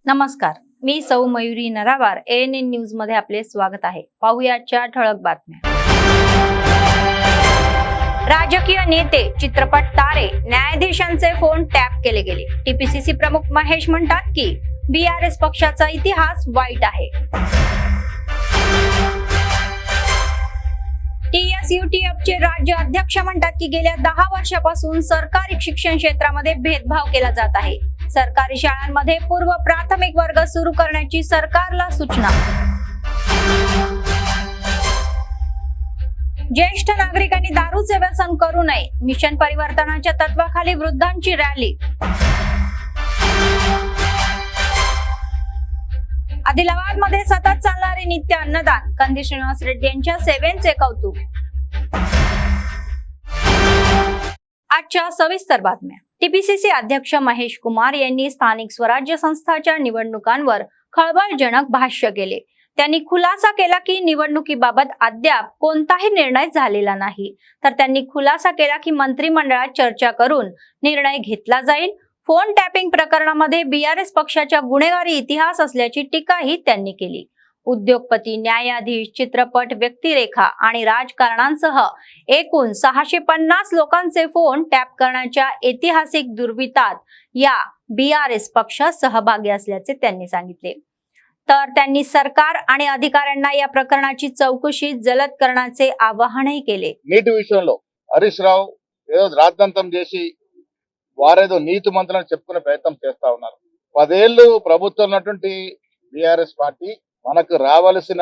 नमस्कार, मी सौ Mayuri नरावार ANN news मध्ये आपले स्वागत आहे। पाहूयाच्या ठळक बातम्या। राजकीय नेते, चित्रपट तारे, न्यायाधीशांचे फोन टॅप केले गेले। TPCC प्रमुख महेश म्हणतात की BRS पक्षाचा इतिहास वाईट आहे। TSUTFचे राज्य अध्यक्ष म्हणतात की गेल्या 10 वर्षापासून सरकारी शिक्षण क्षेत्रामध्ये भेदभाव केला जात आहे। सरकारी शाळांमध्ये पूर्व प्राथमिक वर्ग सुरू करण्याची सरकारला सूचना। ज्येष्ठ नागरिकांनी दारूचे व्यसन करू नये, मिशन परिवर्तनाच्या तत्वाखाली वृद्धांची रॅली। आदिलाबादमध्ये सतत चालणारे नित्य अन्नदान, कंदी श्रीनिवास रेड्डी यांच्या सेवेचे कौतुक। आजच्या सविस्तर बातम्या। TPCC अध्यक्ष महेश कुमार यांनी स्थानिक स्वराज्य संस्थांच्या निवडणुकांवर खळबळजनक भाष्य केले। त्यांनी खुलासा केला की निवडणुकीबाबत अद्याप कोणताही निर्णय झालेला नाही, तर त्यांनी खुलासा केला की मंत्रिमंडळात चर्चा करून निर्णय घेतला जाईल। फोन टॅपिंग प्रकरणामध्ये BRS पक्षाच्या गुन्हेगारी इतिहास असल्याची टीकाही त्यांनी केली। उद्योगपती, न्यायाधीश, चित्रपट व्यक्तिरेखा आणि राजकारणांसह एकूण 650 लोकांचे फोन टॅप करण्याच्या ऐतिहासिक दुर्वितात या BRS पक्ष सहभागी असल्याचे त्यांनी सांगितले। तर त्यांनी सरकार आणि अधिकाऱ्यांना या प्रकरणाची चौकशी जलद करण्याचे आवाहनही केले। నీటి విషయంలో హరీష్ రావు ఏదో రాద్ధాంతం చేసి వారేదో నీతి మంత్రులను చెప్పుకునే ప్రయత్నం చేస్తా ఉన్నారు। 10 ఏళ్ళు ప్రభుత్వం ఉన్నటువంటి BRS పార్టీ మనకు రావాల్సిన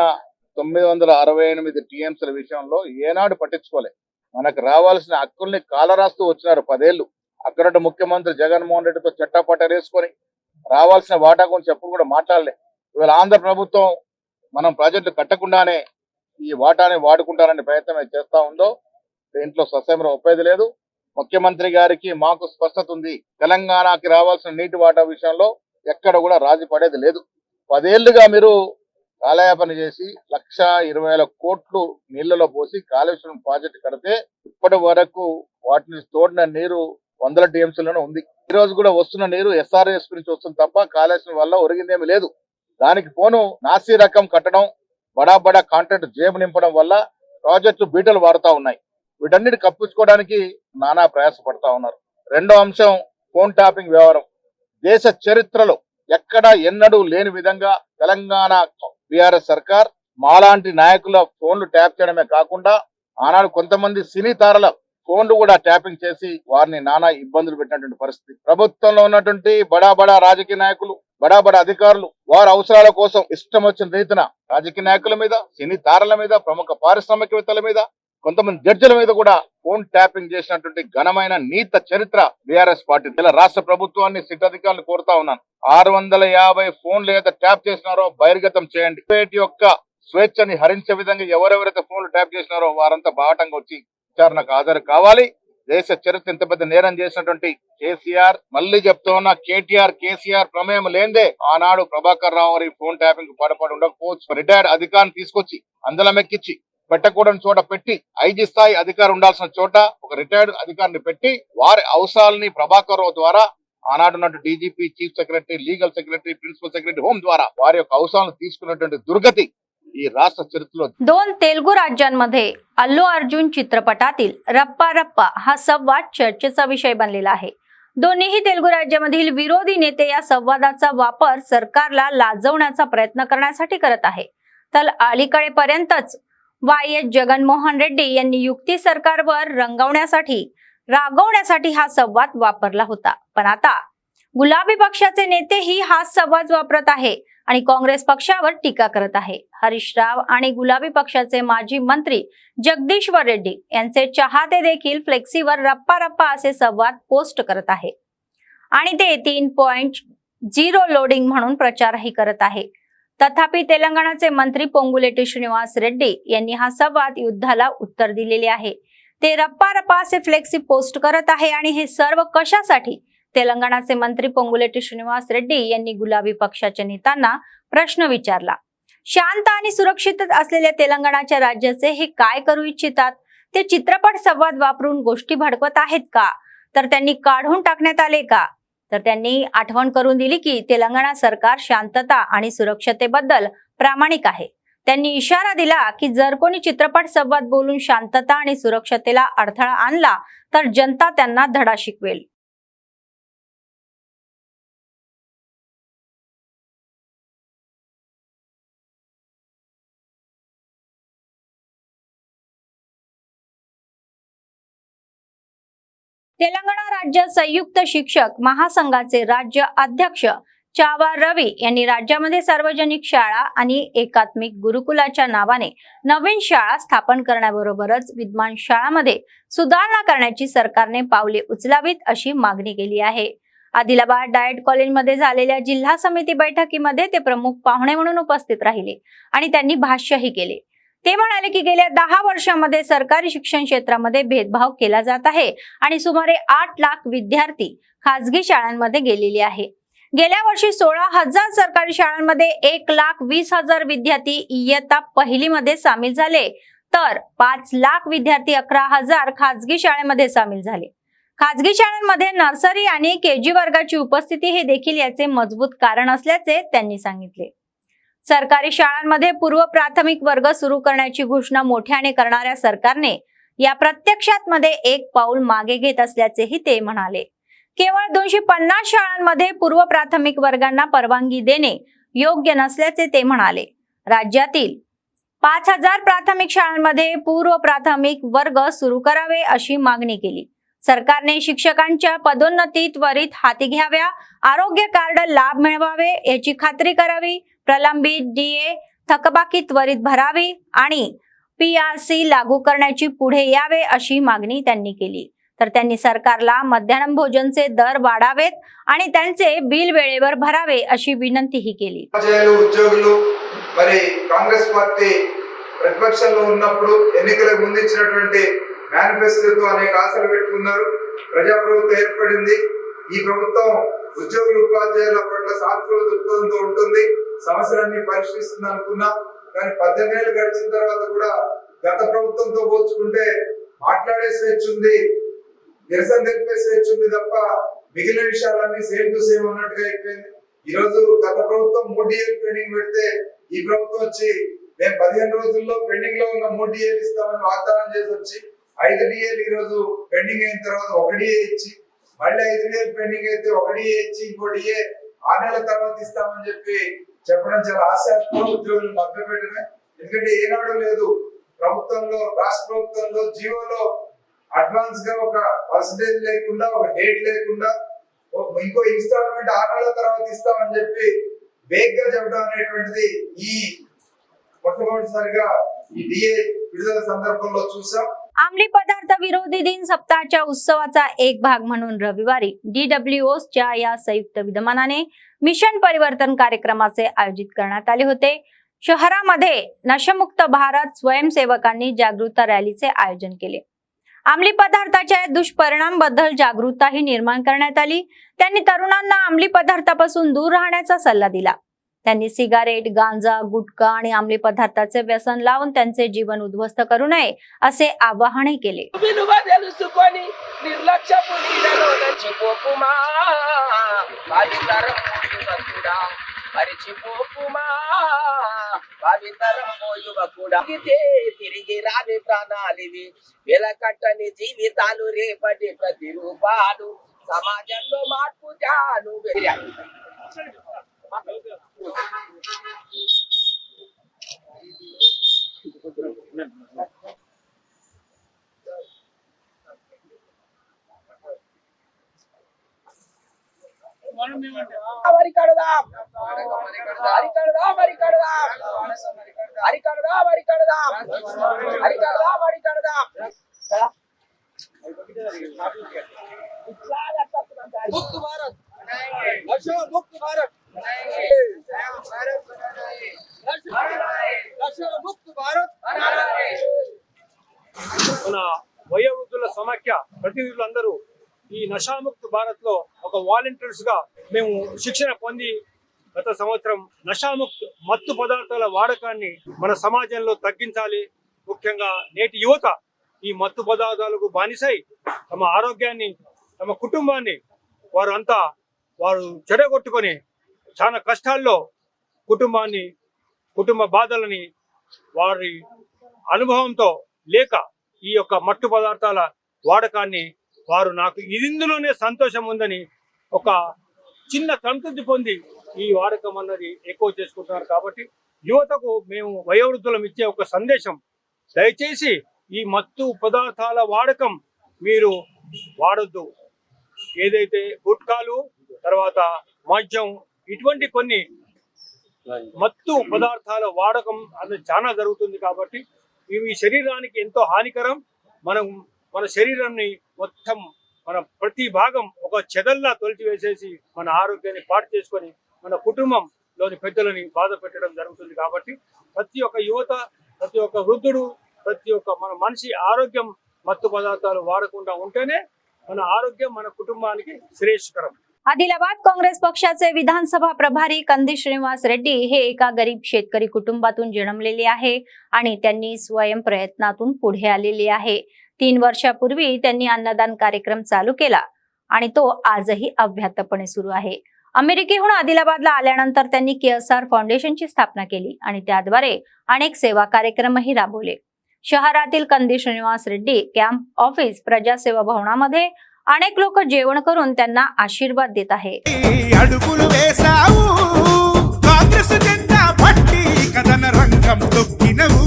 968 TMCల విషయంలో ఏనాడు పట్టించుకోలే। మనకు రావాల్సిన హక్కుల్ని కాలరాస్తూ వచ్చినారు 10 ఏళ్ళు। అక్కడ ముఖ్యమంత్రి జగన్మోహన్ రెడ్డితో చట్టపట్టరేసుకొని రావాల్సిన వాటా గురించి ఎప్పుడు కూడా మాట్లాడలే। ఇవాళ ఆంధ్ర ప్రభుత్వం మనం ప్రాజెక్టు కట్టకుండానే ఈ వాటాని వాడుకుంటారనే ప్రయత్నం చేస్తా ఉందో దీంట్లో ససేమరం ఒప్పేది లేదు। ముఖ్యమంత్రి గారికి మాకు స్పష్టత ఉంది, తెలంగాణకి రావాల్సిన నీటి వాటా విషయంలో ఎక్కడ కూడా రాజీ పడేది లేదు। 10 ఏళ్లుగా మీరు కాలయాపన చేసి 1,20,000 కోట్లు నీళ్లలో పోసి కాళేశ్వరం ప్రాజెక్టు కడితే ఇప్పటి వరకు వాటిని తోడిన నీరు 100 TMCలోనే ఉంది। ఈ రోజు కూడా వస్తున్న నీరు SRS నుంచి వస్తుంది తప్ప కాళేశ్వరం వల్ల ఒరిగిందేమీ లేదు। దానికి పోను నాసి రకం కట్టడం, బడా బడా కాంట్రాక్ట్ జేబు నింపడం వల్ల ప్రాజెక్టులు బీటలు వాడుతా ఉన్నాయి। వీటన్నిటి కప్పించుకోవడానికి నానా ప్రయాస పడతా ఉన్నారు। రెండో అంశం ఫోన్ ట్యాపింగ్ వ్యవహారం। దేశ చరిత్రలో ఎక్కడా ఎన్నడూ లేని విధంగా తెలంగాణ BRS సర్కార్ మాలాంటి నాయకుల ఫోన్లు ట్యాప్ చేయడమే కాకుండా ఆనాడు కొంతమంది సినీ తారల ఫోన్లు కూడా ట్యాపింగ్ చేసి వారిని నానా ఇబ్బందులు పెట్టినటువంటి పరిస్థితి। ప్రభుత్వంలో ఉన్నటువంటి బడా బడా రాజకీయ నాయకులు, బడా బడా అధికారులు వారి అవసరాల కోసం ఇష్టం వచ్చిన రీతిన రాజకీయ నాయకుల మీద, సినీ తారల మీద, ప్రముఖ పారిశ్రామికవేత్తల మీద, కొంతమంది జడ్జిల మీద కూడా ఫోన్ ట్యాపింగ్ చేసినటువంటి ఘనమైన నీత చరిత్ర BRS పార్టీ। ఇలా రాష్ట్ర ప్రభుత్వాన్ని, సిట్ అధికారులు కోరుతా ఉన్నాను, 650 ఫోన్లు ఏదైతే ట్యాప్ చేసినారో బహిర్గతం చేయండి। వీటి యొక్క స్వేచ్ఛని హరించే విధంగా ఎవరెవరైతే ఫోన్లు ట్యాప్ చేసినారో వారంతా బాటంగా వచ్చి విచారణకు హాజరు కావాలి। దేశ చరిత్ర ఇంత పెద్ద నేరం చేసినటువంటి కేసీఆర్, మళ్ళీ చెప్తున్నా KTR, కేసీఆర్ ప్రమేయం లేదే ఆనాడు ప్రభాకర్ రావు గారి ఫోన్ ట్యాపింగ్ పడపడి ఉండకపోవచ్చు। రిటైర్డ్ అధికారిని తీసుకొచ్చి అందలం ఎక్కించి పెట్టకూడని చోట పెట్టి, IG స్థాయి అధికారి ఉండాల్సిన చోట ఒక రిటైర్డ్ అధికారిని పెట్టి వారి అవసరాలని ప్రభాకర్ రావు ద్వారా ఆనాడున్నట్టు DGP, chief secretary, legal secretary, principal secretary, home ద్వారా వారి యొక్క అవసరాలను తీసుకున్నటువంటి దుర్గతి ఈ రాష్ట్ర చరిత్రలో। 2 तेलुगू राज्यांमध्ये अल्लू अर्जुन चित्रपटातील रप्पा रप्पा हा संवाद चर्चेचा विषय बनलेला आहे। दोन्ही तेलुगू राज्यामधील विरोधी नेते या संवादाचा वापर सरकारला लाजवण्याचा प्रयत्न करण्यासाठी करत आहे। तर अलीकडेपर्यंतच YS जगनमोहन रेड्डी यांनी युक्ती सरकारवर रागवण्यासाठी हा संवाद वापरला होता, पण आता गुलाबी पक्षाचे नेतेही हा संवाद वापरत आहे आणि काँग्रेस पक्षावर टीका करत आहे। हरीश राव आणि गुलाबी पक्षाचे माजी मंत्री जगदीश्वर रेड्डी यांचे चाहते देखील फ्लेक्सीवर रप्पा रप्पा असे संवाद पोस्ट करत आहे आणि ते 3.0 लोडिंग म्हणून प्रचारही करत आहे। तथापि तेलंगणाचे मंत्री पोंगुलेटी श्रीनिवास रेड्डी यांनी हा संवाद युद्धाला उत्तर दिलेले आहे। ते रप्पा रप्पा असे फ्लेक्सी पोस्ट करत आहे आणि हे सर्व कशासाठी? तेलंगणाचे मंत्री पोंगुलेटी श्रीनिवास रेड्डी यांनी गुलाबी पक्षाच्या नेत्यांना प्रश्न विचारला। शांत आणि सुरक्षित असलेल्या तेलंगणाच्या राज्याचे हे काय करू इच्छितात? ते चित्रपट संवाद वापरून गोष्टी भडकवत आहेत का? तर त्यांनी काढून टाकण्यात आले का? तर त्यांनी आठवण करून दिली की तेलंगणा सरकार शांतता आणि सुरक्षतेबद्दल प्रामाणिक आहे. त्यांनी इशारा दिला की जर कोणी चित्रपट संवाद बोलून शांतता आणि सुरक्षतेला अडथळा आणला तर जनता त्यांना धडा शिकवेल. तेलंगणा राज्य संयुक्त शिक्षक महासंघाचे राज्य अध्यक्ष चावा रवी यांनी राज्यामध्ये सार्वजनिक शाळा आणि एकात्मिक गुरुकुलाच्या नावाने नवीन शाळा स्थापन करण्याबरोबरच विद्यमान शाळांमध्ये सुधारणा करण्याची सरकारने पावले उचलावीत अशी मागणी केली आहे. आदिलाबाद डायट कॉलेजमध्ये झालेल्या जिल्हा समिती बैठकीमध्ये ते प्रमुख पाहुणे म्हणून उपस्थित राहिले आणि त्यांनी भाष्यही केले. ते म्हणाले की गेल्या 10 वर्षांमध्ये सरकारी शिक्षण क्षेत्रामध्ये भेदभाव केला जात आहे आणि सुमारे 8 लाख विद्यार्थी खासगी शाळांमध्ये गेलेले आहे. गेल्या वर्षी 16,000 सरकारी शाळांमध्ये 1,20,000 विद्यार्थी इयत्ता पहिलीमध्ये सामील झाले, तर 5 लाख विद्यार्थी 11,000 खासगी शाळेमध्ये सामील झाले. खासगी शाळांमध्ये नर्सरी आणि केजी वर्गाची उपस्थिती हे देखील याचे मजबूत कारण असल्याचे त्यांनी सांगितले. सरकारी शाळांमध्ये पूर्व प्राथमिक वर्ग सुरू करण्याची घोषणा मोठ्याने करणाऱ्या सरकारने या प्रत्यक्षात मध्ये एक पाऊल मागे घेत असल्याचेही ते म्हणाले. केवळ 250 शाळांमध्ये पूर्व प्राथमिक वर्गांना परवानगी देणे योग्य नसल्याचे ते म्हणाले. राज्यातील 5,000 प्राथमिक शाळांमध्ये पूर्व प्राथमिक वर्ग सुरू करावे अशी मागणी केली. सरकारने शिक्षकांच्या पदोन्नती त्वरित हाती घ्याव्या, आरोग्य कार्ड लाभ मिळवावे याची खात्री करावी, प्रलंबित DA थकबाकी त्वरित भरावी आणि PRC लागू करण्याची पुढे यावे अशी मागणी त्यांनी केली. तर त्यांनी सरकारला मध्यान्ह भोजनचे दर वाढावेत आणि त्यांचे बिल वेळेवर भरावे अशी विनंतीही केली. ఉద్యోగులు మరి కాంగ్రెస్ పార్టీ ప్రతిపక్షంలో ఉన్నప్పుడు ఎన్నికలకు ముందు ఇచ్చినటువంటి మేనిఫెస్టోతో అనేక ఆశలు పెట్టుకున్నారు. ప్రజాప్రభుత్వం ఏర్పడింది. ఈ ప్రభుత్వం ఉద్యోగులు ఉపాధ్యాయుల పట్ల సానుకూల దృక్పథంతో ఉంటుంది, సమస్యలన్నీ పరిష్కరిస్తుంది అనుకున్నాం. కానీ 18 ఏళ్ళు గడిచిన తర్వాత కూడా గత ప్రభుత్వంతో పోల్చుకుంటే మాట్లాడే స్వేచ్ఛ ఉంది, నిరసన తెలిపే స్వేచ్ఛ ఉంది తప్ప మిగిలిన విషయాలన్నీ సేమ్ టు సేమ్ అన్నట్టుగా అయిపోయింది. ఈ రోజు గత ప్రభుత్వం 3 DA పెండింగ్ పెడితే ఈ ప్రభుత్వం వచ్చి మేము 15 రోజుల్లో పెండింగ్ లో ఉన్న 3 DA ఇస్తామని వాగ్దానం చేసి వచ్చి 5 DA ఈ రోజు పెండింగ్ అయిన తర్వాత 1 DA ఇచ్చి మళ్ళీ 5 DA పెండింగ్ అయితే 1 DA ఇచ్చి ఇంకో DA 6 నెలల తర్వాత ఇస్తామని చెప్పడం చాలా హాస్యాస్పదం, ఉద్యోగులు మభ్యపెట్టడమే. ఎందుకంటే ఏనాడు లేదు ప్రభుత్వంలో, రాష్ట్ర ప్రభుత్వంలో జీవోలో అడ్వాన్స్ గా ఒక పర్సెంటేజ్ లేకుండా, ఒక డేట్ లేకుండా ఇంకో ఇన్స్టాల్మెంట్ 6 నెలల తర్వాత ఇస్తామని చెప్పి వేగ్ గా చెప్పడం అనేటువంటిది ఈ మొట్టమొదటిసారిగా ఈ DA విడుదల సందర్భంలో చూసాం. अंमली पदार्थ विरोधी दिन सप्ताहाच्या उत्सवाचा एक भाग म्हणून रविवारी DWOच्या या संयुक्त विद्यमानाने मिशन परिवर्तन कार्यक्रमाचे आयोजित करण्यात आले होते. शहरामध्ये नशामुक्त भारत स्वयंसेवकांनी जागृतता रॅलीचे आयोजन केले. अंमली पदार्थाच्या दुष्परिणामांबद्दल जागरूकताही निर्माण करण्यात आली. त्यांनी तरुणांना अंमली पदार्थापासून दूर राहण्याचा सल्ला दिला. त्यांनी सिगारेट, गांजा, गुटखा आणि अंमली पदार्थाचे व्यसन लावून त्यांचे जीवन उद्ध्वस्त करू नये असे आवाहनही केले. తిరిగి రాని ప్రాణాలివి వెలకట్టని జీవితాలు రేపటి ప్రతిరూపాలు సమాజంలో మార్పు జాను మరి కడదాం హరి కడదాం మరి కడదాం హరి కడదాం మరి కడదాం హరి కడదాం మరి కడదాం मुक्त भारत नशा मुक्त भारत नशा मुक्त भारत మన వయోవృద్ధుల సమాఖ్య ప్రతినిధులందరూ ఈ నషాముక్త భారత్ లో ఒక వాలంటీర్స్ గా మేము శిక్షణ పొంది గత సంవత్సరం నషాముక్త మత్తు పదార్థాల వాడకాన్ని మన సమాజంలో తగ్గించాలి. ముఖ్యంగా నేటి యువత ఈ మత్తు పదార్థాలకు బానిసై తమ ఆరోగ్యాన్ని, తమ కుటుంబాన్ని వారు అంతా వారు చెడగొట్టుకొని చాలా కష్టాల్లో కుటుంబ బాధలని వారి అనుభవంతో లేక ఈ యొక్క మట్టు పదార్థాల వాడకాన్ని వారు నాకు ఇందులోనే సంతోషం ఉందని ఒక చిన్న సంతృప్తి పొంది ఈ వాడకం అన్నది ఎక్కువ చేసుకుంటున్నారు. కాబట్టి యువతకు మేము వయోవృద్ధులం ఇచ్చే ఒక సందేశం, దయచేసి ఈ మత్తు పదార్థాల వాడకం మీరు వాడొద్దు. ఏదైతే గుట్కాలు, తర్వాత మద్యం, ఇటువంటి కొన్ని మత్తు పదార్థాల వాడకం అనేది చాలా జరుగుతుంది. కాబట్టి ఇవి శరీరానికి ఎంతో హానికరం. మన శరీరాన్ని మొత్తం మన ప్రతి భాగం ఒక చెదల్లా తొలిచివేసేసి మన ఆరోగ్యాన్ని పాడు చేసుకొని మన కుటుంబంలోని పెద్దలని బాధ పెట్టడం జరుగుతుంది. కాబట్టి ప్రతి ఒక్క యువత, ప్రతి ఒక్క వృద్ధుడు, ప్రతి ఒక్క మన మనిషి ఆరోగ్యం మత్తు పదార్థాలు వాడకుండా ఉంటేనే మన आरोग्य మన कुटुंबाనికి श्रेयस्करम। आदिलाबाद काँग्रेस पक्षाचे विधानसभा प्रभारी कंदी श्रीनिवास रेड्डी हे एका गरीब शेतकरी कुटुंबातून जन्मलेले आहे आणि त्यांनी स्वयं प्रयत्नातून पुढे आलेले आहे। 3 वर्षापूर्वी त्यांनी अन्नदान कार्यक्रम चालू केला आणि तो आजही अव्याहतपणे सुरू आहे। अमेरिकेहून आदिलाबादला आल्यानंतर त्यांनी केएसआर फाउंडेशनची स्थापना केली आणि त्याद्वारे अनेक सेवा कार्यक्रमही राबवले। शहरातील कंदी श्रीनिवास रेड्डी कॅम्प ऑफिस प्रजासेवा भवनामध्ये अनेक लोक जेवण करून त्यांना आशीर्वाद देत आहे। अडुगुलु वेसावु कांग्रेस जెండా పట్టి కదన రంగం తొక్కినవు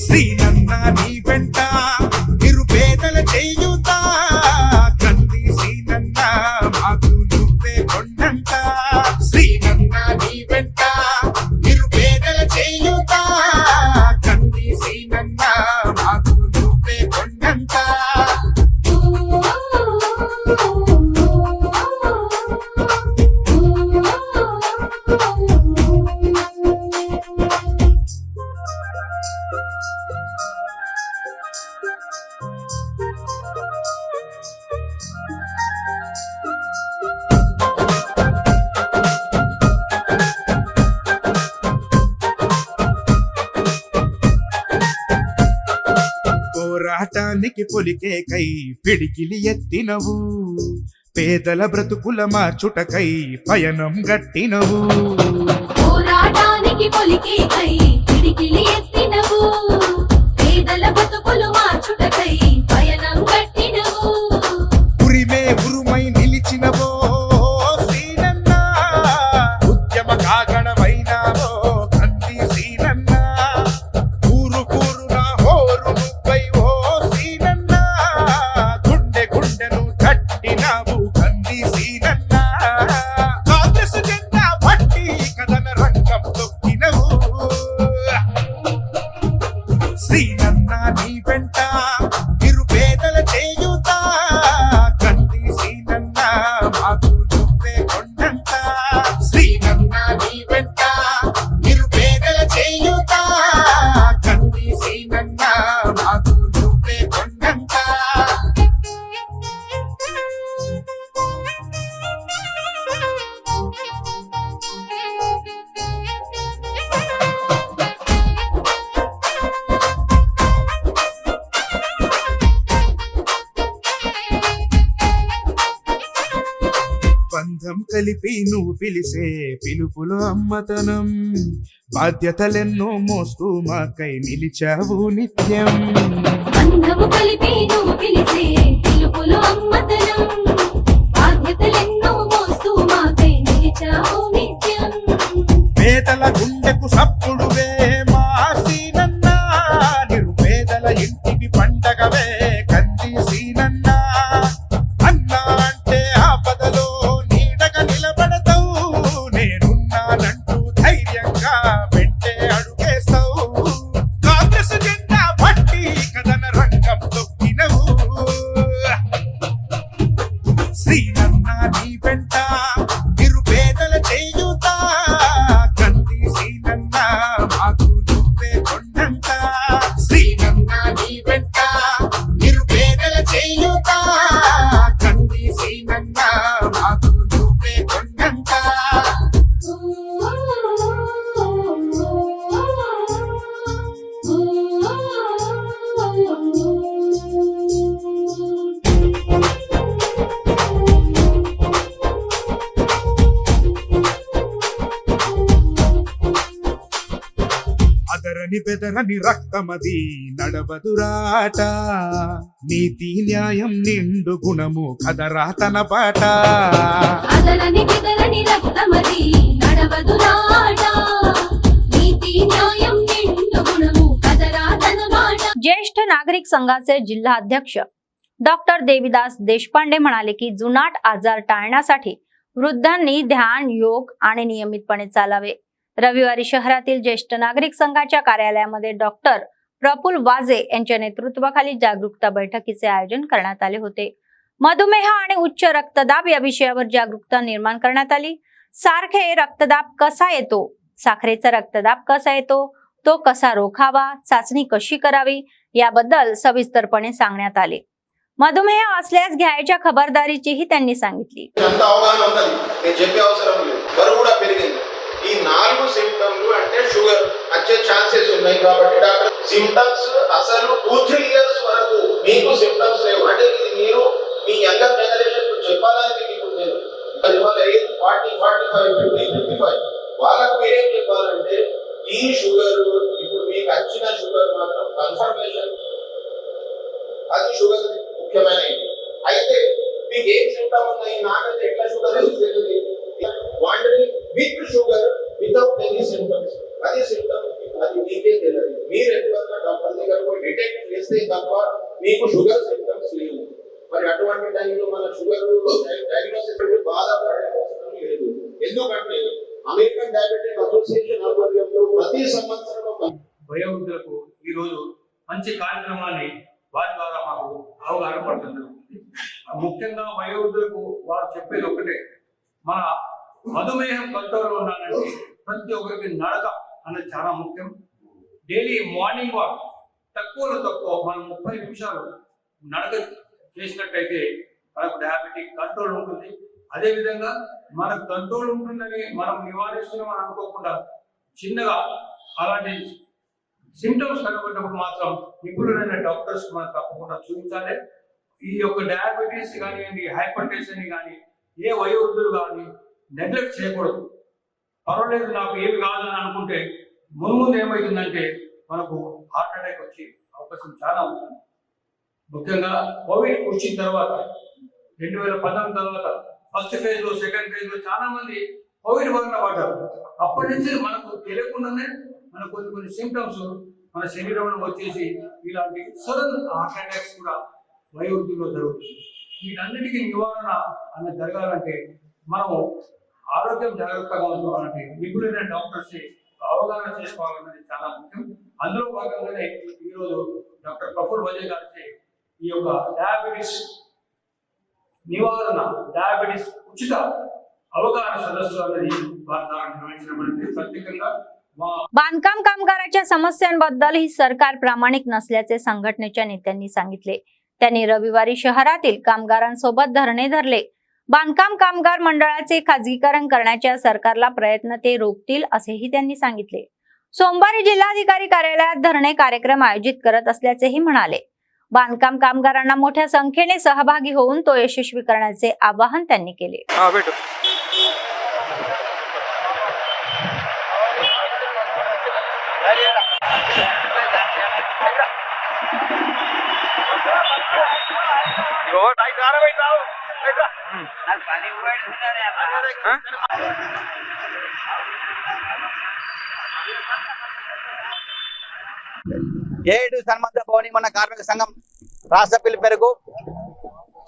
సీనన్న నీ వెంట నిరుపేదల చేయుతా కంది సీనన్న మాకు నువ్వే కొండంట సీనన్న నీ వెంట నిరుపేదల చేయుతా కంది సీనన్న మాకు నువ్వే కొండంట పోరాటానికి పొలికే కై పిడికిలి ఎత్తినవు పేదల బ్రతుకుల మార్చుటకై పయనం గట్టినవు పోరాటానికి పొలికే కై పిడికిలి ఎత్తినవు పేదల బ్రతుకులు మార్చుటకై పయనం గట్టినవు ఉరిమే ఉరుమై నిలిచినవో సీనన్న ఉద్యమ కాగడమైనావో కంది సీనన్న ఊరు కూరున హోరు నువ్వై ఓ సీనన్న గుండె గుండెను కట్టినావు కంది సీనన్న కాంగ్రెస్ జెండా పట్టి కదన రంగం తొక్కినవు సీనన్న నీ వెంట నిరుపేదల చేయుతా కంది సీనన్న మాకు నువ్వే కొండంట సీనన్న నీ వెంట నిరుపేదల చేయుతా కంది సీనన్న మాకు నువ్వే కొండంట బంధం కలిపి నువ్వు పిలిసే పిలుపులో అమ్మతనం బాధ్యతలెన్నో మోస్తూ మాకై నిలిచావు నిత్యం బంధము కలిపి నువ్వు పిలిసే పిలుపులు అమ్మతనం బాధ్యతలెన్నో మోస్తూ మాకై నిలిచావు నిత్యం పేదల గుండెకు సప్పుడువే మా సీనన్న నిరుపేదల ఇంటికి పండగవే కంది సీనన్న అన్నా అంటే ఆపదలో నీడగా నిలబడతావు నేనున్నానంటూ ధైర్యంగా వెంటే అడుగేస్తావు కాంగ్రెస్ జెండా పట్టి కదన రంగం తొక్కినవు సీనన్న నీ వెంట నిరుపేదల చేయుతా కంది సీనన్న బెదరని రక్తమది నడవదురాట నీతి న్యాయం నిండు గుణము కదరా తన బాట అదలని బెదరని రక్తమది నడవదు నాట నీతి न्यायम निंडू गुणमु कदरा तनबाट। ज्येष्ठ नागरिक संघाचे जिल्हा अध्यक्ष डॉक्टर देवीदास देशपांडे म्हणाले की जुनाट आजार टाळण्यासाठी वृद्धांनी ध्यान योग आणि नियमितपणे चालावे। रविवारी शहरातील ज्येष्ठ नागरिक संघाच्या कार्यालयामध्ये डॉक्टर प्रफुल्ल वाजे यांच्या नेतृत्वाखाली जागरूकता बैठकीचे आयोजन करण्यात आले होते। मधुमेह आणि उच्च रक्तदाब या विषयावर जागरूकता निर्माण करण्यात आली। सारखे रक्तदाब कसा येतो, साखरेचा रक्तदाब कसा येतो, तो कसा रोखावा, चाचणी कशी करावी याबद्दल सविस्तरपणे सांगण्यात आले। मधुमेह असल्यास घ्यायच्या खबरदारीचीही त्यांनी सांगितली। అంత అవగాహన ఉండాలి, నేను చెప్పే అవసరం లేదు। బరువు కూడా పెరిగింది। ఈ 4 సింప్టమ్లు అంటే షుగర్ వచ్చే ఛాన్సెస్ ఉన్నాయి కాబట్టి డాక్టర్ సింప్టమ్స్ అసలు 2-3 ఇయర్స్ వరకు మీకు సింప్టమ్స్ లేవు అంటే ఇది మీరు మీ యంగర్ జనరేషన్ కు చెప్పాలని మీకు ఇప్పుడు నేను ఇవాళ ఏజ్ 40, 45, 50, 55 వాళ్ళకు మీరేం చెప్పాలంటే ఈ షుగర్ ఇప్పుడు మీకు వచ్చిన షుగర్ మాత్రం కన్ఫర్మేషన్ అది షుగర్ ముఖ్యమైన ఇది అయితే మీకు ఏం సింప్టమ్ ఉన్నాయి నాకైతే ఎట్లా షుగర్ వస్తుంది wandering with sugar without any symptoms అది సింప్టమ్ అది మీకే తెలియదు మీరు ఎప్పుడన్నా డాక్టర్ దగ్గర పోయి డిటెక్ట్ చేస్తే తప్ప మీకు షుగర్ సింప్టమ్స్ లేవు మరి అటువంటి టైంలో మన షుగర్ డయాగ్నోసిస్ బాధపడే అవసరం లేదు ఎందుకంటే అమెరికన్ డయాబెటిక్ అసోసియేషన్ ఆధ్వర్యంలో ప్రతి సంవత్సరం వయోవృద్ధులకు ఈ రోజు మంచి కార్యక్రమాన్ని వారి ద్వారా మాకు అవగాహన పడుతుంది। ముఖ్యంగా వయోవృద్ధులకు వారు చెప్పేది ఒకటే, మన మధుమేహం కంట్రోల్లో ఉండాలంటే ప్రతి ఒక్కరికి నడక అనేది చాలా ముఖ్యం। డైలీ మార్నింగ్ వాక్ తక్కువలో తక్కువ మనం 30 నిమిషాలు నడక చేసినట్టయితే మనకు డయాబెటిక్ కంట్రోల్ ఉంటుంది। అదేవిధంగా మనకు కంట్రోల్ ఉంటుందని మనం నివారిస్తున్నామని అనుకోకుండా చిన్నగా అలాంటి సింప్టమ్స్ కనబడినప్పుడు మాత్రం నిపుణులైన డాక్టర్స్ మనం తప్పకుండా చూపించాలి। ఈ యొక్క డయాబెటీస్ కానివ్వండి, హైపర్ టెన్షన్ కానీ ఏ వయోవృద్ధులు కానీ నెగ్లెక్ట్ చేయకూడదు। పర్వాలేదు నాకు ఏమి కాదని అనుకుంటే ముందు ఏమవుతుందంటే మనకు హార్ట్ అటాక్ వచ్చే అవకాశం చాలా ఉంటుంది। ముఖ్యంగా కోవిడ్ వచ్చిన తర్వాత 2019 తర్వాత ఫస్ట్ ఫేజ్ లో సెకండ్ ఫేజ్ లో చాలా మంది కోవిడ్ బారిన పడ్డారు। అప్పటి నుంచి మనకు తెలియకుండానే మనకు కొన్ని సింప్టమ్స్ మన శరీరంలో వచ్చేసి ఇలాంటి సడన్ హార్ట్ అటాక్స్ కూడా వయోవృద్ధుల్లో జరుగుతుంది। వీటన్నిటికీ నివారణ అన్నది జరగాలంటే మనము ఆరోగ్యం జాగ్రత్తగా ఉండాలంటే నిపుణులైన డాక్టర్స్ అవగాహన చేసుకోవాలన్నది చాలా ముఖ్యం। అందులో భాగంగానే ఈరోజు డాక్టర్ ప్రఫుల్ వజే గారి ఈ యొక్క డయాబెటీస్ నివారణ, డయాబెటీస్ ఉచిత అవగాహన సదస్సు అనేది వారి ద్వారా నిర్వహించబడింది। ప్రత్యేకంగా बांधकाम कामगारांच्या समस्यांबद्दल ही सरकार प्रामाणिक नसल्याचे संघटनेच्या नेत्यांनी सांगितले। त्यांनी रविवारी शहरातील कामगारांसोबत धरणे धरले। बांधकाम कामगार मंडळाचे खाजगीकरण करण्याच्या सरकारला प्रयत्न ते रोखतील असेही त्यांनी सांगितले। सोमवारी जिल्हाधिकारी कार्यालयात धरणे कार्यक्रम आयोजित करत असल्याचेही म्हणाले। बांधकाम कामगारांना मोठ्या संख्येने सहभागी होऊन तो यशस्वी करण्याचे आवाहन त्यांनी केले। ఏడు సన్మంత భవని మన కార్మిక సంఘం రాష్ట్ర పిలుపు మేరకు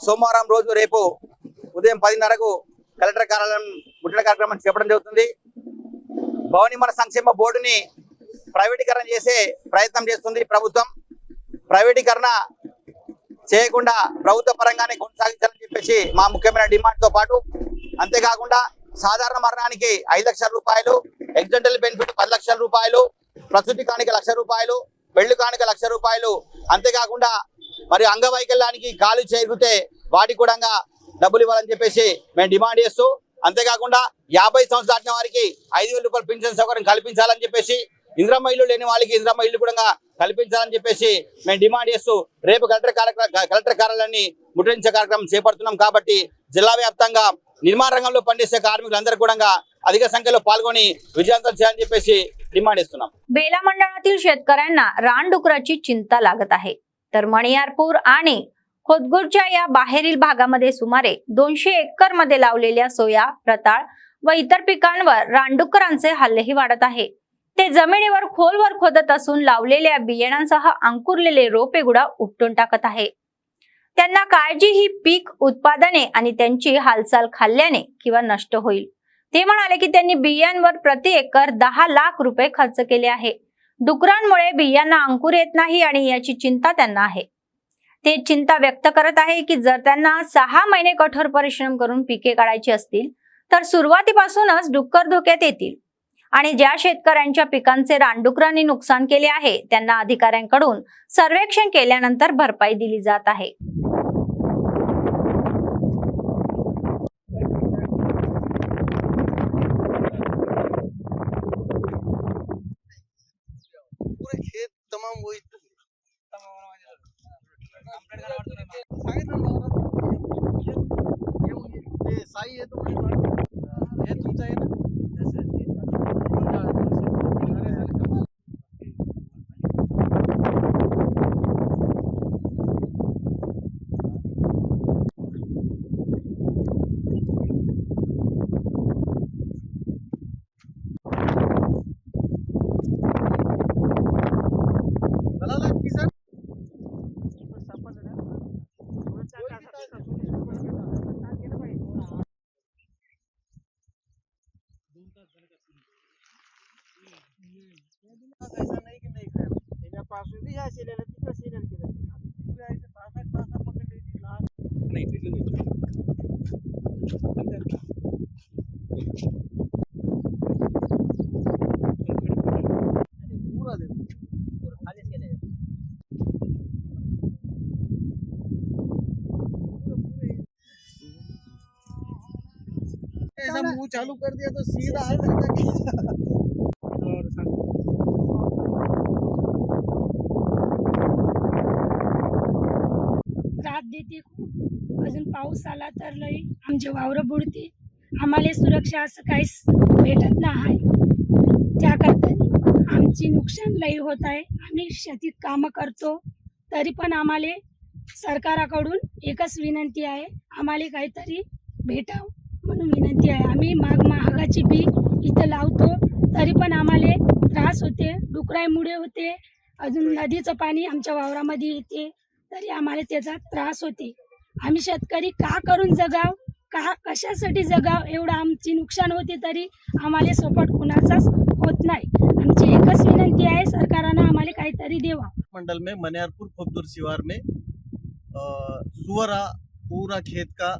సోమవారం రోజు రేపు ఉదయం 10:30కు కలెక్టర్ కార్యాలయం ముట్టడి కార్యక్రమం చేపట్టడం జరుగుతుంది। భవని మన సంక్షేమ బోర్డుని ప్రైవేటీకరణ చేసే ప్రయత్నం చేస్తుంది ప్రభుత్వం। ప్రైవేటీకరణ చేయకుండా ప్రభుత్వ పరంగానే కొనసాగించాలని చెప్పేసి మా ముఖ్యమైన డిమాండ్తో పాటు అంతేకాకుండా సాధారణ మరణానికి 5 లక్షల రూపాయలు, ఎక్సిడెంటల్ బెనిఫిట్ 10 లక్షల రూపాయలు, ప్రసూతి కానుక 1 లక్ష రూపాయలు, పెళ్లి కానుక 1 లక్ష రూపాయలు, అంతేకాకుండా మరి అంగవైకల్యానికి కాలు చేరిగితే వాటికి కూడా డబ్బులు ఇవ్వాలని చెప్పేసి మేము డిమాండ్ చేస్తూ, అంతేకాకుండా 50 సంవత్సరాలు దాటిన వారికి 5,000 రూపాయలు పింఛన్ సౌకర్యం కల్పించాలని చెప్పేసి, ఇంద్రమ్మ ఇల్లు లేని వాళ్ళకి ఇంద్రమ్మ ఇల్లు కూడా కల్పించాలని చెప్పేసి మేము డిమాండ్ చేస్తూ రేపు కలెక్టర్ కార్యాలయాన్ని ముట్టడించే కార్యక్రమం చేపడుతున్నాం। కాబట్టి జిల్లా వ్యాప్తంగా నిర్మాణ రంగంలో పనిచేసే కార్మికులందరూ కూడా అధిక సంఖ్యలో పాల్గొని విజయవంతం చేయాలని చెప్పేసి డిమాండ్ ఇస్తున్నాం. बेला मंडळातील शेतकऱ्यांना रानडुकराची चिंता लागत आहे. तर मणियारपूर आणि खोदगुरच्या या बाहेरील भागामध्ये सुमारे 200 एकर मध्ये लावलेल्या सोया, रताळ व इतर पिकांवर रानडुकरांचे हल्लेही वाढत आहे. ते जमिनीवर खोलवर खोदत असून लावलेल्या बियाणांसह अंकुरलेले रोपे गुडा उपटून टाकत आहे. त्यांना काळजी ही पीक उत्पादने आणि त्यांची हालचाल खाल्ल्याने किंवा नष्ट होईल. ते म्हणाले की त्यांनी बियांवर प्रति एकर 10 लाख रुपये खर्च केले आहे. डुकरांमुळे बियांना अंकुर येत नाही आणि याची चिंता त्यांना आहे. ते चिंता व्यक्त करत आहे की जर त्यांना 6 महिने कठोर परिश्रम करून पिके काढायची असतील तर सुरुवातीपासूनच डुक्कर धोक्यात येतील. आणि ज्या शेतकऱ्यांच्या पिकांचे रानडुकरांनी नुकसान केले आहे त्यांना अधिकाऱ्यांकडून सर्वेक्षण केल्यानंतर भरपाई दिली जात आहे. पूरे खेत तमाम वही साई है तो हे तुमचा आहे ना. ऐसा नहीं कि नहीं खाया त्याच्या पासून बी ह्या शिलेला तिथं शिलेल केलं पुरे ऐसे तासा पकडले ती लास्ट नाही भेटलं पूरा दे पूरा खाली केले ऐसा मुंह चालू कर दिया तो सीधा आ सकता कि त्रास देते खूप. अजून पाऊस आला तर लई आमचे वावरं बुडते. आम्हाला सुरक्षा असं काहीच भेटत नाही. त्याकरता आमची नुकसान लई होत आहे. आम्ही शेतीत कामं करतो तरी पण आम्हाला सरकाराकडून एकच विनंती आहे, आम्हाला काहीतरी भेटावं म्हणून विनंती आहे. आम्ही महागाची बी इथं लावतो तरी पण आम्हाला त्रास होते. डुकरामुळे होते. अजून नदीचं पाणी आमच्या वावरामध्ये येते तरी आम्हाला त्याचा त्रास होते. आम्ही शेतकरी का करून जगाव, का कशासाठी जगाव, एवढं आमची नुकसान होते तरी आम्हाला सपोर्ट कुणाचाच होत नाही. आमची एकच विनंती आहे, सरकारनं आम्हाला काहीतरी देवा. मंडल में मनियारपुर खोबदुर शिवार में सुअरा पूरा खेत का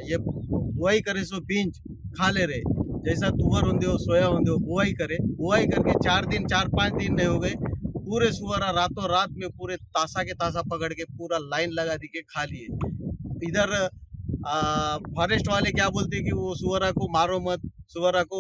ये बुआई करे सो बीज खा ले रहे. जैसा तुवर होंगे सोया होंगे बुआई करे, बुआई करके 4-5 दिन नहीं हो गए, पूरे सुअरा रातों रात में पूरे तासा के तासा पकड़ के पूरा लाइन लगा दी के खा लिए. इधर फॉरेस्ट वाले क्या बोलते कि वो सुअरा को मारो मत, सुअरा को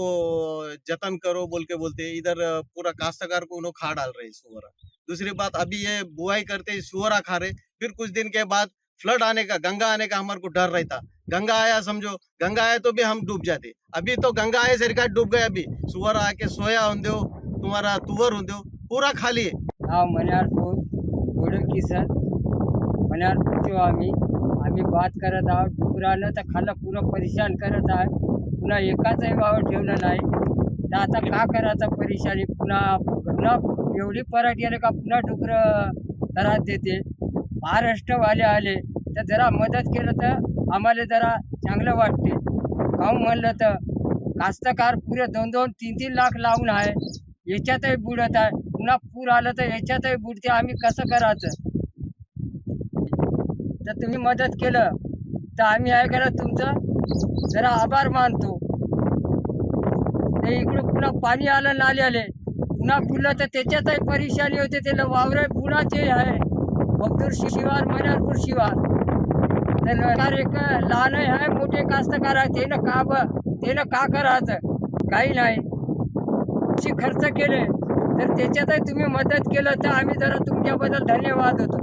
जतन करो बोल के बोलते. इधर पूरा काश्तकार को उन्होंने खा डाल रहे सुअरा. दूसरी बात, अभी ये बुआई करते सुअरा खा रहे, फिर कुछ दिन के बाद फ्लड आने का, गंगा आने का हमारे को डर रहता. गंगा आया समझो, गंगा आया तो भी हम डूब जाते. अभी तो गंगा आए सरकार डूब गए. अभी सुअरा आके सोया होंगे तुम्हारा तुवर होंगे पूरा खाली है. हाँ मनियारपूर थोडं किसन मनियारपूरचे आम्ही बात करत आहोत. डुकरानं तर खाल्लं पुरं परेशान करत आहे. पुन्हा एकाचही वावर ठेवलं नाही तर आता का करायचं परेशानी. पुन्हा एवढी पराठी आले का पुन्हा डुकरं त्रास देते. महाराष्ट्रवाले आले तर जरा मदत केलं तर आम्हाला जरा चांगलं वाटते. काहून म्हणलं तर कास्तकार पुरे 2-3 लाख लावून आहे, याच्यातही बुडत आहे. पुन्हा पूर आलं तर याच्यातही बुडते. आम्ही कसं करायचं. तर तुम्ही मदत केलं तर आम्ही आहे का तुमचं जरा आभार मानतो. ते इकडं पुन्हा पाणी आलं नाले आले, पुन्हा बुडलं तर त्याच्यातही परेशानी होते. त्याला वावरे बुडाचे आहे. खोबदुर शिवार मनियारपूर शिवार तर एक लहान आहे मोठे कास्तकार आहे. त्यानं का करायचं काही नाही. खर्च केले तर त्याच्यातही तुम्ही मदत केलं तर आम्ही जरा तुमच्याबद्दल धन्यवाद होतो.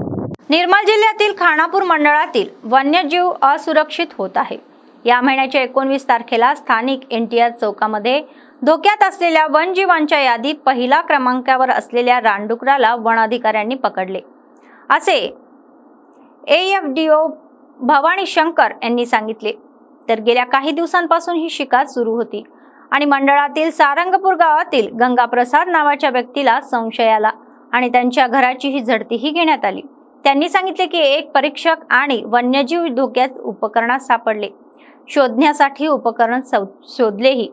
निर्मल जिल्ह्यातील खानापूर मंडळातील वन्यजीव असुरक्षित होत आहे. या महिन्याच्या 19 तारखेला स्थानिक NTR चौकामध्ये धोक्यात असलेल्या वन्यजीवांच्या यादीत पहिला क्रमांकावर असलेल्या रानडुकराला वन अधिकाऱ्यांनी पकडले, असे AFDO भवानी शंकर यांनी सांगितले. तर गेल्या काही दिवसांपासून ही शिकार सुरू होती आणि मंडळातील सारंगपूर गावातील गंगाप्रसाद नावाच्या व्यक्तीला संशय आला आणि त्यांच्या घराची ही झडतीही घेण्यात आली. त्यांनी सांगितले की एक परीक्षक आणि वन्यजीव धोक्यात उपकरणात सापडले. शोधण्यासाठी उपकरण शोधलेही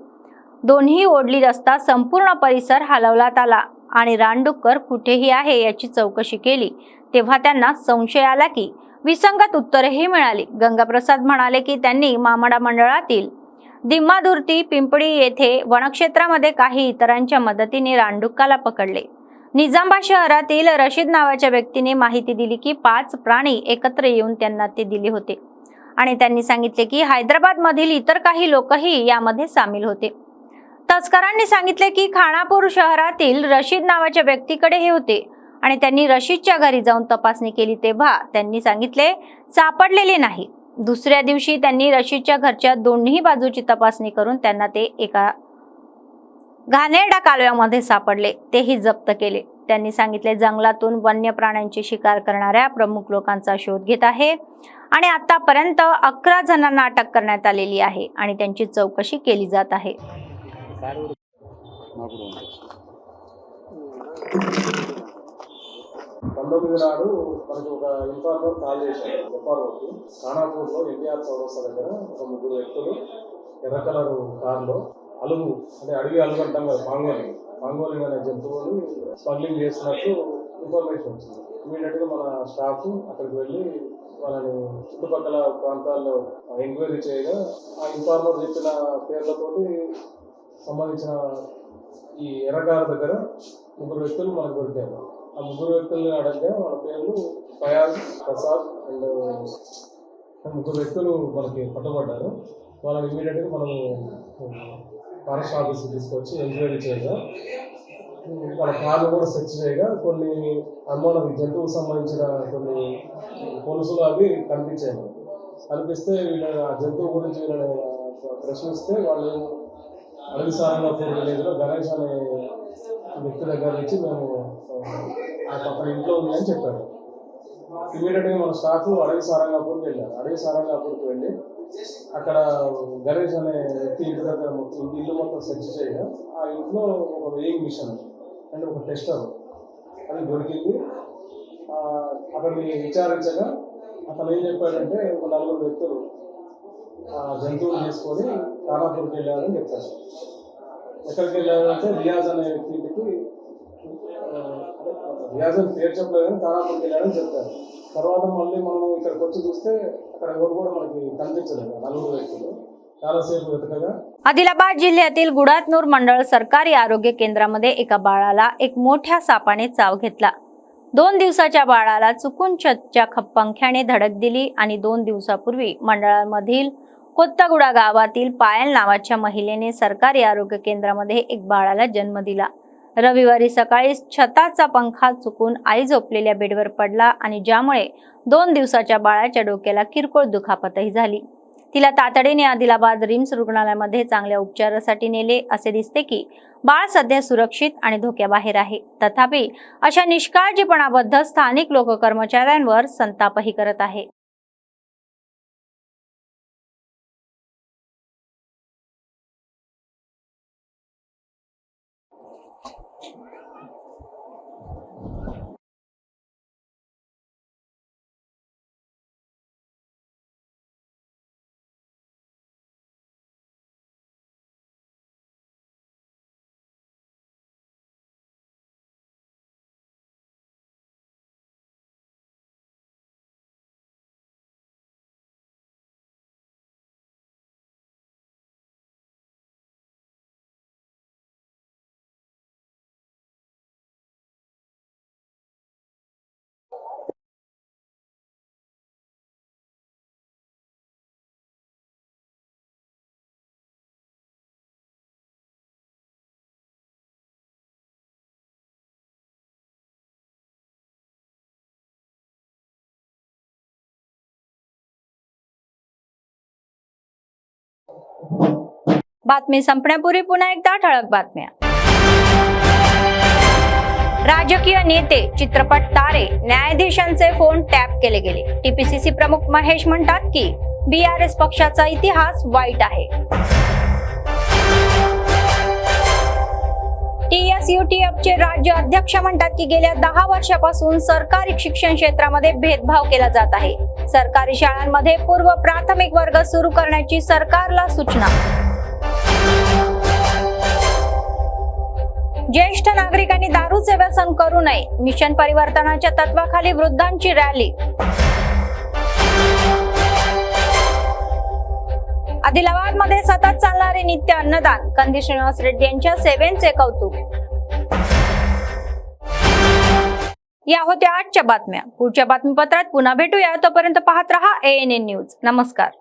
दोन्ही ओढली असता संपूर्ण परिसर हलवण्यात आला आणि रानडुक्कर कुठेही आहे याची चौकशी केली तेव्हा त्यांना संशय आला की विसंगत उत्तरेही मिळाली. गंगाप्रसाद म्हणाले की त्यांनी मामाडा मंडळातील दिम्मादुर्ती पिंपळी येथे वनक्षेत्रामध्ये काही इतरांच्या मदतीने रानडुक्काला पकडले. निजामाबाद शहरातील रशीद नावाच्या व्यक्तीने माहिती दिली की 5 प्राणी एकत्र येऊन त्यांना ते दिले होते आणि त्यांनी सांगितले की हैदराबाद मधील इतर काही लोकही यामध्ये सामील होते. तस्करांनी सांगितले की खानापूर शहरातील रशीद नावाच्या व्यक्तीकडे हे होते आणि त्यांनी रशीदच्या घरी जाऊन तपासणी केली तेव्हा त्यांनी सांगितले सापडलेले नाही. दुसऱ्या दिवशी त्यांनी रशीदच्या घरच्या दोन्ही बाजूची तपासणी करून त्यांना ते एका घाणेरड्या कालव्यामध्ये सापडले, तेही जप्त केले. त्यांनी सांगितले जंगलातून वन्य प्राण्यांची शिकार करणाऱ्या प्रमुख लोकांचा शोध घेत आहे आणि आतापर्यंत 11 जणांना अटक करण्यात आलेली आहे आणि त्यांची चौकशी केली जात आहे. పంతొమ్మిది నాడు మనకు ఒక ఇన్ఫార్మర్ కాల్ చేశారు ఎఫ్ఆర్ఓకి. ఖానాపూర్లో ఎన్టీఆర్ చౌరస్తా దగ్గర ఒక 3 వ్యక్తులు ఎర్ర కలరు కార్లో అలుగు అంటే అడవి అలుగు అంటాం కదా, మాంగోలిన్ అనే జంతువుని స్మగ్లింగ్ చేస్తున్నట్టు ఇన్ఫర్మేషన్ వచ్చింది. ఇమీడియట్గా మన స్టాఫ్ అక్కడికి వెళ్ళి వాళ్ళని చుట్టుపక్కల ప్రాంతాల్లో ఎంక్వైరీ చేయగా ఆ ఇన్ఫార్మర్ చెప్పిన పేర్లతోటి సంబంధించిన ఈ ఎర్రకారు దగ్గర 3 వ్యక్తులు మనకు దొరికారు. ఆ 3 వ్యక్తుల్ని అడగగా వాళ్ళ పేర్లు ఫయాజ్, ప్రసాద్ అండ్ 3 వ్యక్తులు మనకి పట్టుబడ్డారు. వాళ్ళని ఇమీడియట్గా మనము ఫారెస్ట్ ఆఫీస్కి తీసుకొచ్చి ఎంక్వైరీ చేయగా వాళ్ళ కార్లు కూడా సెర్చ్ చేయగా కొన్ని అనుమానం జంతువుకు సంబంధించిన కొన్ని పొలుసులు అవి కనిపించాయి. కనిపిస్తే వీళ్ళ ఆ జంతువు గురించి వీళ్ళని ప్రశ్నిస్తే వాళ్ళు అడవి సారంగపూర్ విలేజ్లో గణేష్ అనే వ్యక్తి దగ్గర నుంచి మేము అక్కడ ఇంట్లో ఉంది అని చెప్పారు. ఇమీడియట్గా మన స్టాఫ్ అడవి సారంగపూర్కి వెళ్ళారు. అడవి సారంగపూర్కి వెళ్ళి అక్కడ గణేష్ అనే వ్యక్తి ఇంటి దగ్గర మొత్తం ఇల్లు మొత్తం సెర్చ్ చేయగా ఆ ఇంట్లో ఒక వెయింగ్ మిషన్ అంటే ఒక టెస్టర్ అది దొరికింది. అతన్ని విచారించగా అతను ఏం చెప్పాడంటే ఒక 4 వ్యక్తులు ఆ జంతువులు తీసుకొని ఖానాపూర్కి వెళ్ళారని చెప్పారు. ఎక్కడికి వెళ్ళారంటే రియాజ్ అనే వ్యక్తి ఇంటికి, రియాజ్ అని పేరు చెప్పలేదు కానీ ఖానాపూర్కి వెళ్ళారని చెప్పారు. తర్వాత మళ్ళీ మనం ఇక్కడికి వచ్చి చూస్తే అక్కడ ఎవరు కూడా మనకి కనిపించలేదు. 4 వ్యక్తులు చాలాసేపు వెతకగా आदिलाबाद जिल्ह्यातील गुडातनूर मंडळ सरकारी आरोग्य केंद्रामध्ये एका बाळाला एक मोठ्या सापाने चाव घेतला. 2 दिवसाच्या बाळाला चुकून छतच्या पंख्याने धडक दिली आणि 2 दिवसापूर्वी मंडळामधील कोत्तागुडा गावातील पायल नावाच्या महिलेने सरकारी आरोग्य केंद्रामध्ये एक बाळाला जन्म दिला. रविवारी सकाळी छताचा पंखा चुकून आई झोपलेल्या बेडवर पडला आणि ज्यामुळे 2 दिवसाच्या बाळाच्या डोक्याला किरकोळ दुखापतही झाली. तिला तातडीने आदिलाबाद रिम्स रुग्णालयामध्ये चांगल्या उपचारासाठी नेले. असे दिसते की बाळ सध्या सुरक्षित आणि धोक्याबाहेर आहे. तथापि अशा निष्काळजीपणाबद्दल स्थानिक लोक कर्मचाऱ्यांवर संतापही करत आहे. बातमी संपण्यापूर्वी पुन्हा एकदा ठळक बातम्या. राजकीय नेते, चित्रपट तारे, न्यायाधीशांचे फोन टॅप केले गेले. टीपीसीसी प्रमुख महेश म्हणतात की बीआरएस पक्षाचा इतिहास वाईट आहे. टीएसयूटीएफचे राज्य अध्यक्ष म्हणतात की गेल्या 10 वर्षापासून सरकारी शिक्षण क्षेत्रामध्ये भेदभाव केला जात आहे. सरकारी शाळांमध्ये पूर्व प्राथमिक वर्ग सुरू करण्याची सरकारला सूचना. ज्येष्ठ नागरिकांनी दारूचे व्यसन करू नये, मिशन परिवर्तनाच्या तत्वाखाली वृद्धांची रॅली. आदिलाबाद मध्ये सतत चालणारे नित्य अन्नदान, कंदी श्रीनिवास रेड्डी यांच्या सेवेचे कौतुक. या होत्या आजच्या बातम्या. पुढच्या बातमीपत्रात पुन्हा भेटूया. तोपर्यंत पाहत रहा ANN न्यूज. नमस्कार.